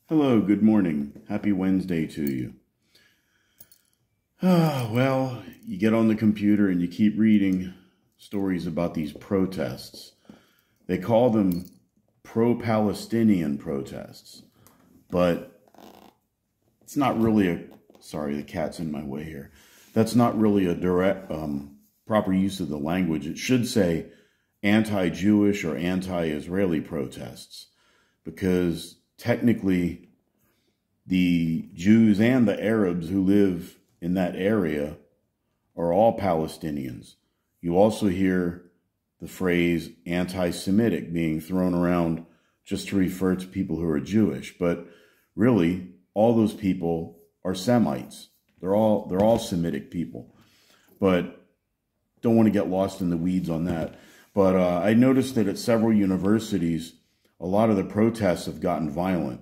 Hello, good morning. Happy Wednesday to you. Well, you get on the computer and you keep reading stories about these protests. They call them pro-Palestinian protests, but it's not really sorry, the cat's in my way here. That's not really a direct, proper use of the language. It should say anti-Jewish or anti-Israeli protests, because technically, the Jews and the Arabs who live in that area are all Palestinians. You also hear the phrase anti-Semitic being thrown around just to refer to people who are Jewish. But really, all those people are Semites. They're all Semitic people. But don't want to get lost in the weeds on that. But I noticed that at several universities, a lot of the protests have gotten violent,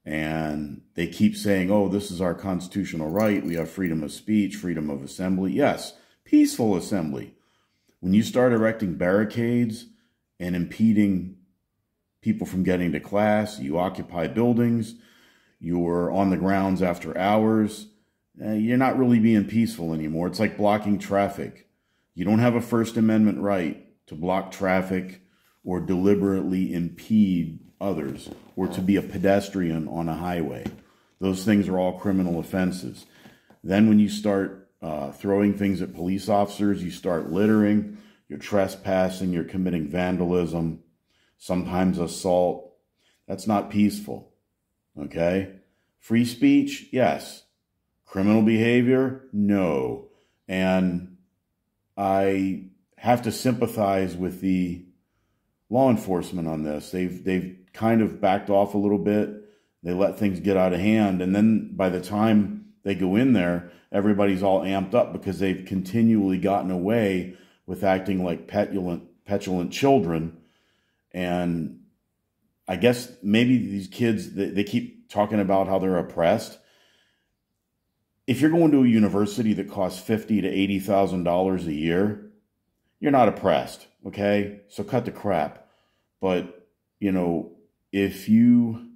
and they keep saying, oh, this is our constitutional right. We have freedom of speech, freedom of assembly. Yes, peaceful assembly. When you start erecting barricades and impeding people from getting to class, you occupy buildings, you're on the grounds after hours, you're not really being peaceful anymore. It's like blocking traffic. You don't have a First Amendment right to block traffic or deliberately impede others, or to be a pedestrian on a highway. Those things are all criminal offenses. Then when you start throwing things at police officers, you start littering, you're trespassing, you're committing vandalism, sometimes assault. That's not peaceful, okay? Free speech, yes. Criminal behavior, no. And I have to sympathize with the law enforcement on this. They've kind of backed off a little bit. They let things get out of hand. And then by the time they go in there, everybody's all amped up because they've continually gotten away with acting like petulant children. And I guess maybe these kids, they keep talking about how they're oppressed. If you're going to a university that costs $50,000 to $80,000 a year, you're not oppressed, okay? So cut the crap. But, if you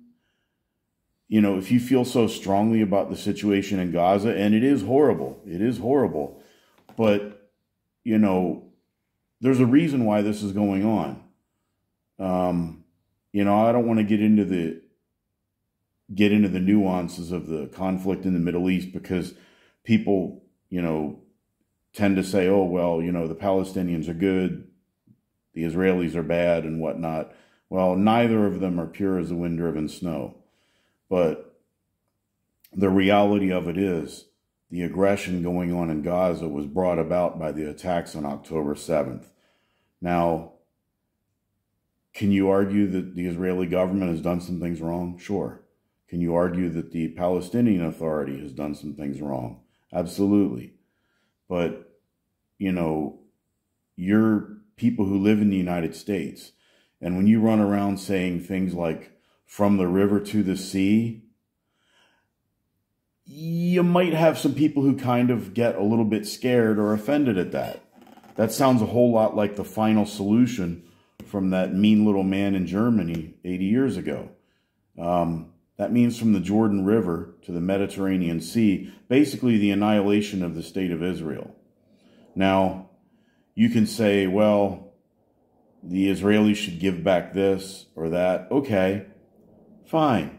feel so strongly about the situation in Gaza, and it is horrible, but, there's a reason why this is going on. I don't want to get into the nuances of the conflict in the Middle East, because people, tend to say, oh, well, the Palestinians are good, the Israelis are bad and whatnot. Well, neither of them are pure as the wind-driven snow. But the reality of it is the aggression going on in Gaza was brought about by the attacks on October 7th. Now, can you argue that the Israeli government has done some things wrong? Sure. Can you argue that the Palestinian Authority has done some things wrong? Absolutely. But, you're people who live in the United States. And when you run around saying things like, from the river to the sea, you might have some people who kind of get a little bit scared or offended at that. That sounds a whole lot like the final solution from that mean little man in Germany 80 years ago. That means from the Jordan River to the Mediterranean Sea, basically the annihilation of the state of Israel. Now, you can say, well, the Israelis should give back this or that. Okay, fine.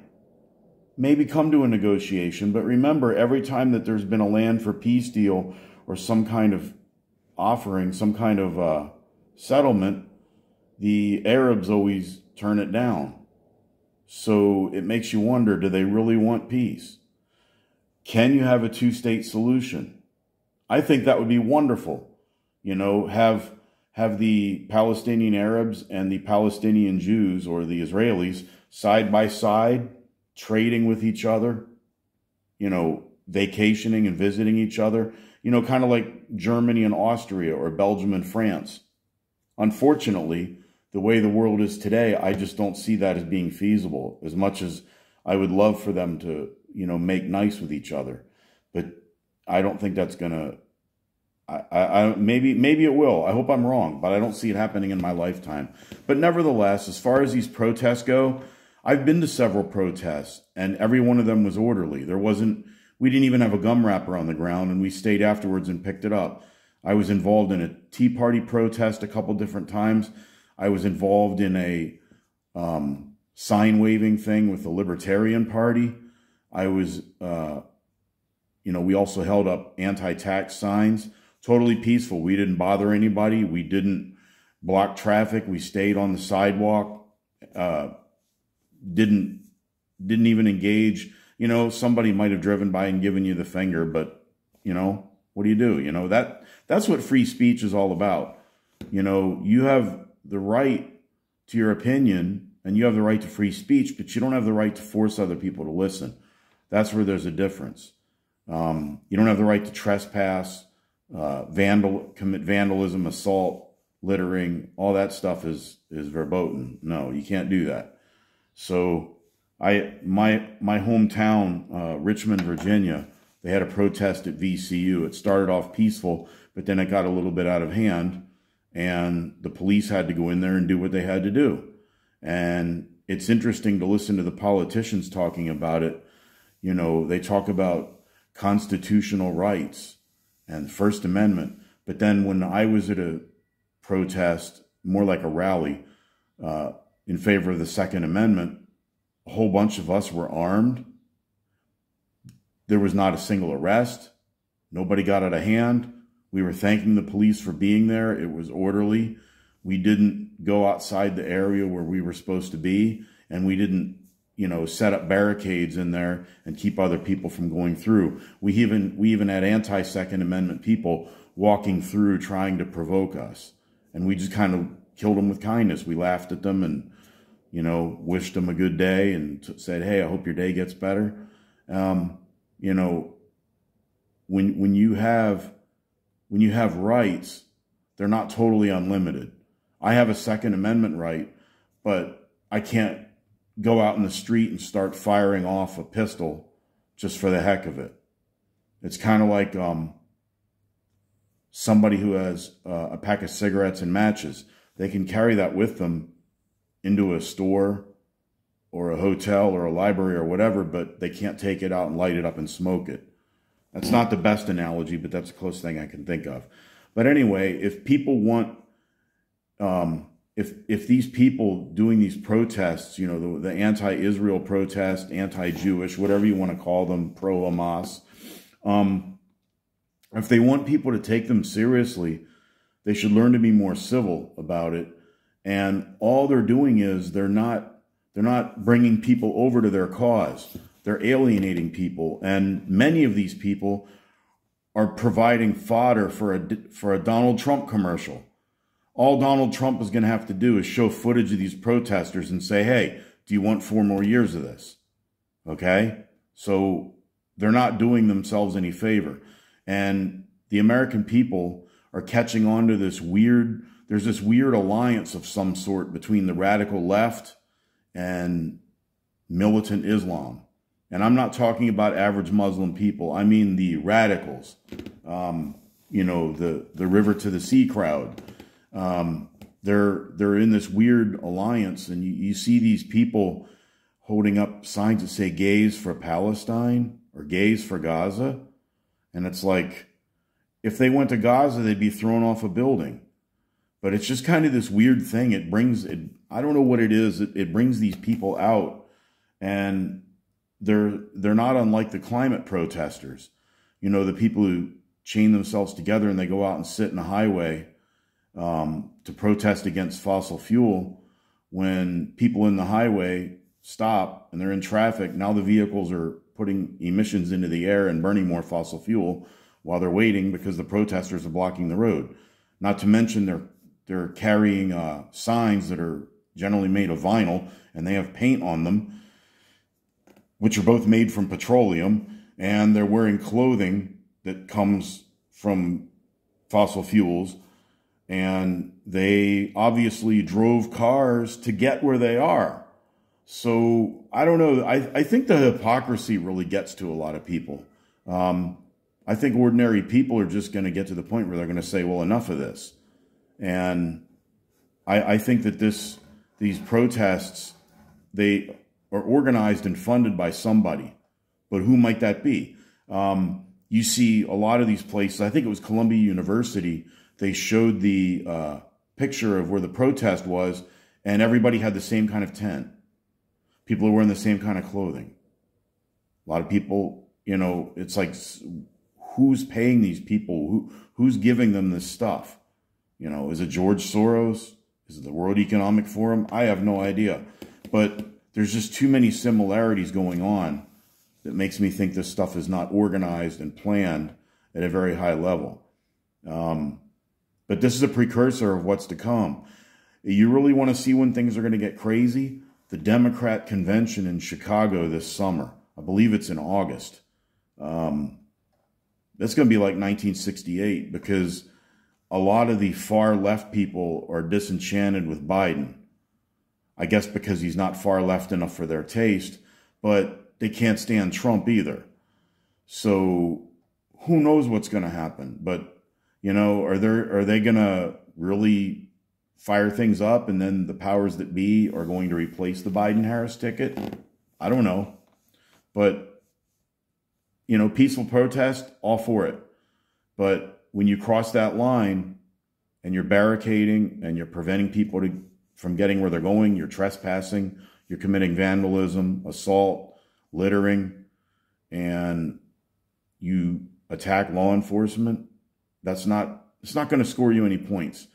Maybe come to a negotiation, but remember, every time that there's been a land for peace deal or some kind of offering, some kind of settlement, the Arabs always turn it down. So it makes you wonder, do they really want peace? Can you have a two-state solution? I think that would be wonderful. Have the Palestinian Arabs and the Palestinian Jews, or the Israelis, side by side, trading with each other, vacationing and visiting each other, kind of like Germany and Austria or Belgium and France. Unfortunately, the way the world is today, I just don't see that as being feasible, as much as I would love for them to, make nice with each other. But I don't think that's going to, maybe it will. I hope I'm wrong, but I don't see it happening in my lifetime. But nevertheless, as far as these protests go, I've been to several protests, and every one of them was orderly. We didn't even have a gum wrapper on the ground, and we stayed afterwards and picked it up. I was involved in a Tea Party protest a couple different times. I was involved in a sign waving thing with the Libertarian Party. I was, we also held up anti-tax signs. Totally peaceful. We didn't bother anybody. We didn't block traffic. We stayed on the sidewalk. Didn't even engage. Somebody might have driven by and given you the finger, but, what do you do? That's what free speech is all about. You have the right to your opinion and you have the right to free speech, but you don't have the right to force other people to listen. That's where there's a difference. You don't have the right to trespass, commit vandalism, assault, littering. All that stuff is verboten. No, you can't do that. So my hometown, Richmond, Virginia, they had a protest at VCU. It started off peaceful, but then it got a little bit out of hand, and the police had to go in there and do what they had to do. And it's interesting to listen to the politicians talking about it. They talk about constitutional rights and First Amendment. But then when I was at a protest, more like a rally, in favor of the Second Amendment, a whole bunch of us were armed. There was not a single arrest. Nobody got out of hand. We were thanking the police for being there. It was orderly. We didn't go outside the area where we were supposed to be, and we didn't, set up barricades in there and keep other people from going through. We even had anti-Second Amendment people walking through trying to provoke us, and we just kind of killed them with kindness. We laughed at them and, wished them a good day and said, "Hey, I hope your day gets better." When you have rights, they're not totally unlimited. I have a Second Amendment right, but I can't go out in the street and start firing off a pistol just for the heck of it. It's kind of like somebody who has a pack of cigarettes and matches. They can carry that with them into a store or a hotel or a library or whatever, but they can't take it out and light it up and smoke it. That's not the best analogy, but that's the closest thing I can think of. But anyway, if people want, if these people doing these protests, the anti-Israel protest, anti-Jewish, whatever you want to call them, pro-Hamas, if they want people to take them seriously, they should learn to be more civil about it. And all they're doing is they're not bringing people over to their cause. They're alienating people. And many of these people are providing fodder for a Donald Trump commercial. All Donald Trump is going to have to do is show footage of these protesters and say, "Hey, do you want 4 more years of this?" Okay? So they're not doing themselves any favor. And the American people are catching on to there's this weird alliance of some sort between the radical left and militant Islam. And I'm not talking about average Muslim people. I mean the radicals, the river to the sea crowd. They're in this weird alliance, and you see these people holding up signs that say "Gays for Palestine" or "Gays for Gaza." And it's like, if they went to Gaza, they'd be thrown off a building. But it's just kind of this weird thing. I don't know what it is. It brings these people out, and they're not unlike the climate protesters. The people who chain themselves together and they go out and sit in a highway to protest against fossil fuel. When people in the highway stop and they're in traffic, now the vehicles are putting emissions into the air and burning more fossil fuel while they're waiting because the protesters are blocking the road. Not to mention they're carrying signs that are generally made of vinyl, and they have paint on them, which are both made from petroleum, and they're wearing clothing that comes from fossil fuels, and they obviously drove cars to get where they are. So I don't know. I think the hypocrisy really gets to a lot of people. I think ordinary people are just going to get to the point where they're going to say, well, enough of this. And I think that these protests, are organized and funded by somebody. But who might that be? You see a lot of these places, I think it was Columbia University, they showed the picture of where the protest was, and everybody had the same kind of tent. People are wearing the same kind of clothing. A lot of people, you know, it's like, who's paying these people? Who's giving them this stuff? You know, is it George Soros? Is it the World Economic Forum? I have no idea. But there's just too many similarities going on that makes me think this stuff is not organized and planned at a very high level. But this is a precursor of what's to come. You really want to see when things are going to get crazy? The Democrat convention in Chicago this summer. I believe it's in August. That's going to be like 1968, because a lot of the far left people are disenchanted with Biden. I guess because he's not far left enough for their taste, but they can't stand Trump either. So who knows what's going to happen? But, you know, are they going to really fire things up, and then the powers that be are going to replace the Biden-Harris ticket? I don't know. But, you know, peaceful protest, all for it. But when you cross that line and you're barricading and you're preventing people from getting where they're going, you're trespassing, you're committing vandalism, assault, littering, and you attack law enforcement, it's not going to score you any points.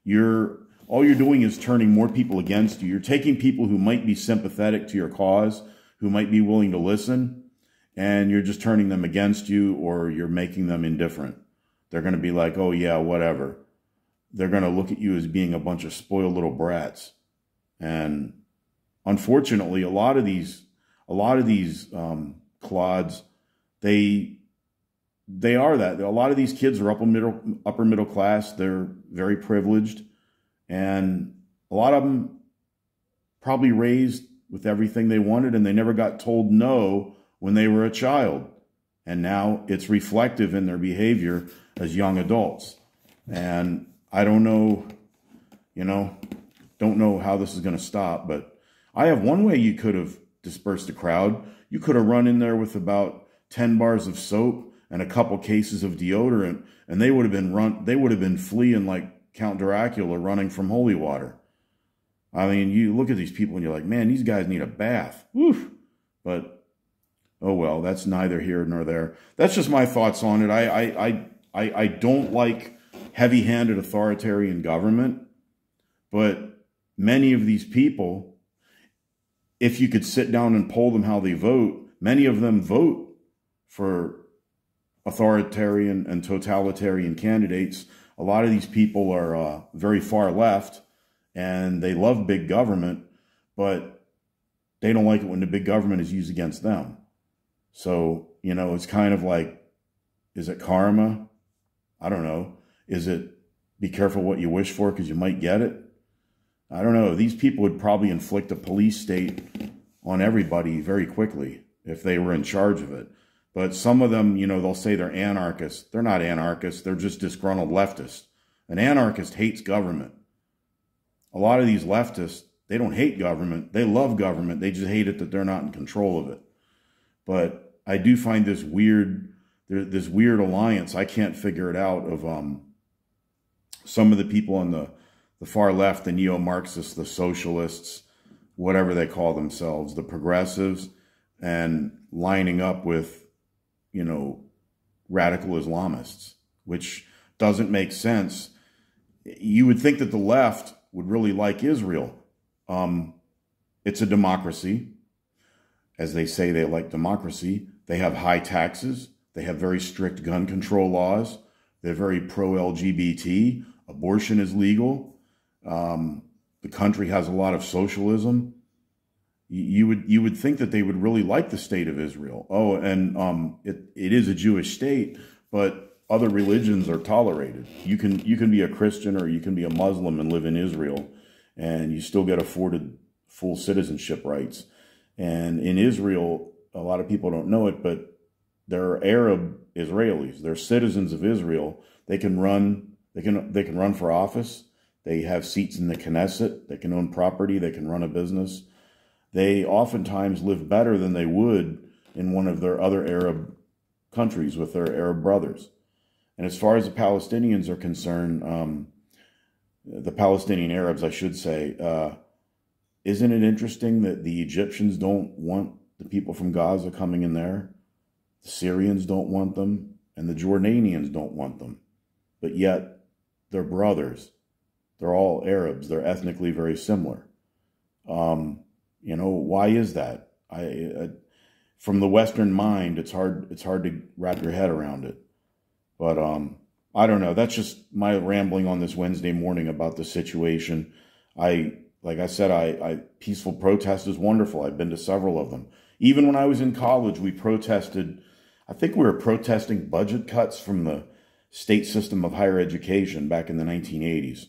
All you're doing is turning more people against you. You're taking people who might be sympathetic to your cause, who might be willing to listen, and you're just turning them against you, or you're making them indifferent. They're going to be like, oh yeah, whatever. They're going to look at you as being a bunch of spoiled little brats. And unfortunately, a lot of these clods, they are that. A lot of these kids are upper middle class. They're very privileged, and a lot of them probably raised with everything they wanted, and they never got told no when they were a child. And now it's reflective in their behavior as young adults. And I don't know, don't know how this is going to stop, but I have one way you could have dispersed the crowd. You could have run in there with about 10 bars of soap and a couple cases of deodorant, and they would have been fleeing like Count Dracula running from holy water. I mean, you look at these people and you're like, man, these guys need a bath. Woof. But, oh well, that's neither here nor there. That's just my thoughts on it. I don't like heavy-handed authoritarian government, but many of these people, if you could sit down and poll them how they vote, many of them vote for authoritarian and totalitarian candidates. A lot of these people are very far left, and they love big government, but they don't like it when the big government is used against them. So, you know, it's kind of like, is it karma? I don't know. Is it be careful what you wish for because you might get it? I don't know. These people would probably inflict a police state on everybody very quickly if they were in charge of it. But some of them, you know, they'll say they're anarchists. They're not anarchists. They're just disgruntled leftists. An anarchist hates government. A lot of these leftists, they don't hate government. They love government. They just hate it that they're not in control of it. But I do find this weird alliance. I can't figure it out of some of the people on the far left, the neo-Marxists, the socialists, whatever they call themselves, the progressives, and lining up with, you know, radical Islamists, which doesn't make sense. You would think that the left would really like Israel. It's a democracy. As they say, they like democracy. They have high taxes. They have very strict gun control laws. They're very pro-LGBT. Abortion is legal. The country has a lot of socialism. You would think that they would really like the state of Israel. Oh, and it is a Jewish state, but other religions are tolerated. You can be a Christian or you can be a Muslim and live in Israel, and you still get afforded full citizenship rights. And in Israel, a lot of people don't know it, but they're Arab Israelis. They're citizens of Israel. They can run. They can run for office. They have seats in the Knesset. They can own property. They can run a business. they oftentimes live better than they would in one of their other Arab countries with their Arab brothers. And as far as the Palestinians are concerned, the Palestinian Arabs, I should say, isn't it interesting that the Egyptians don't want the people from Gaza coming in there? The Syrians don't want them, and the Jordanians don't want them. But yet, they're brothers. They're all Arabs. They're ethnically very similar. You know, why is that? From the Western mind, it's hard to wrap your head around it. But I don't know. That's just my rambling on this Wednesday morning about the situation. Like I said, peaceful protest is wonderful. I've been to several of them. Even when I was in college, we protested. I think we were protesting budget cuts from the state system of higher education back in the 1980s.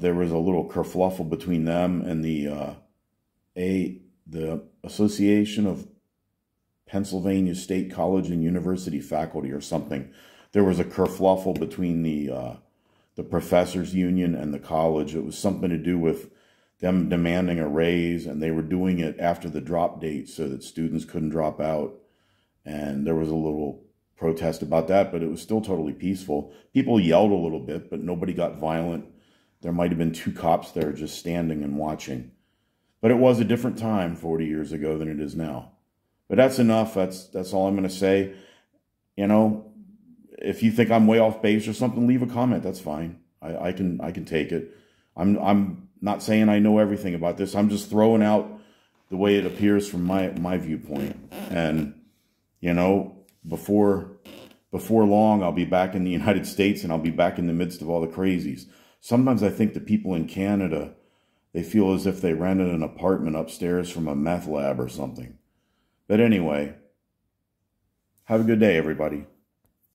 There was a little kerfluffle between them and the Association of Pennsylvania State College and University Faculty or something. There was a kerfluffle between the professors union and the college. It was something to do with them demanding a raise, and they were doing it after the drop date so that students couldn't drop out. And there was a little protest about that, but it was still totally peaceful. People yelled a little bit, but nobody got violent. There might have been 2 cops there just standing and watching. But it was a different time 40 years ago than it is now. But that's enough. That's all I'm going to say. You know, if you think I'm way off base or something, leave a comment. That's fine. I can take it. I'm not saying I know everything about this. I'm just throwing out the way it appears from my viewpoint. And, you know, before long, I'll be back in the United States, and I'll be back in the midst of all the crazies. Sometimes I think the people in Canada, they feel as if they rented an apartment upstairs from a meth lab or something. But anyway, have a good day, everybody.